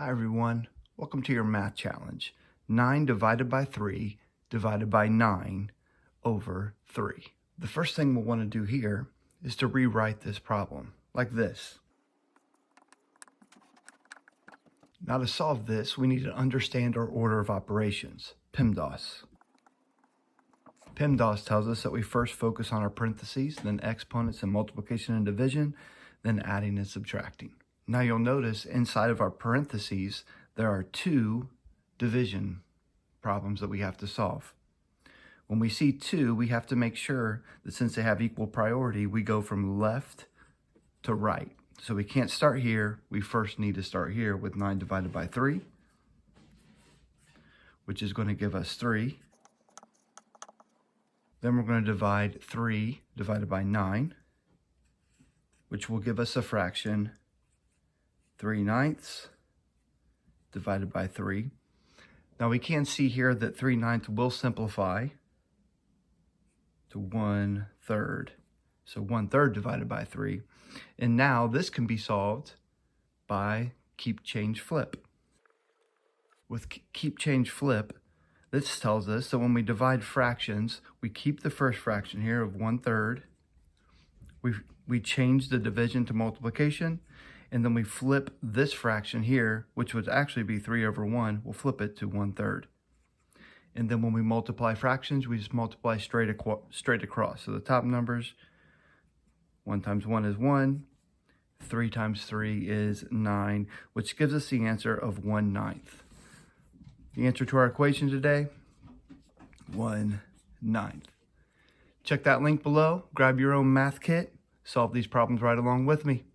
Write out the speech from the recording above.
Hi everyone, welcome to your math challenge. 9 divided by 3 divided by 9 over 3. The first thing we'll want to do here is to rewrite this problem like this. Now to solve this, we need to understand our order of operations, PEMDAS. PEMDAS tells us that we first focus on our parentheses, then exponents and multiplication and division, then adding and subtracting. Now you'll notice inside of our parentheses, there are two division problems that we have to solve. When we see 2, we have to make sure that since they have equal priority, we go from left to right. So we can't start here. We first need to start here with 9 divided by 3, which is going to give us 3. Then we're going to divide 3 divided by 9, which will give us a fraction 3/9 divided by 3. Now we can see here that 3/9 will simplify to 1/3. So 1/3 divided by 3. And now this can be solved by keep, change, flip. With keep, change, flip, this tells us that when we divide fractions, we keep the first fraction here of 1/3. We change the division to multiplication, and then we flip this fraction here, which would actually be 3/1, we'll flip it to 1/3. And then when we multiply fractions, we just multiply straight across. So the top numbers, 1 times 1 is 1, 3 times 3 is 9, which gives us the answer of 1/9. The answer to our equation today, 1/9. Check that link below, grab your own math kit, solve these problems right along with me.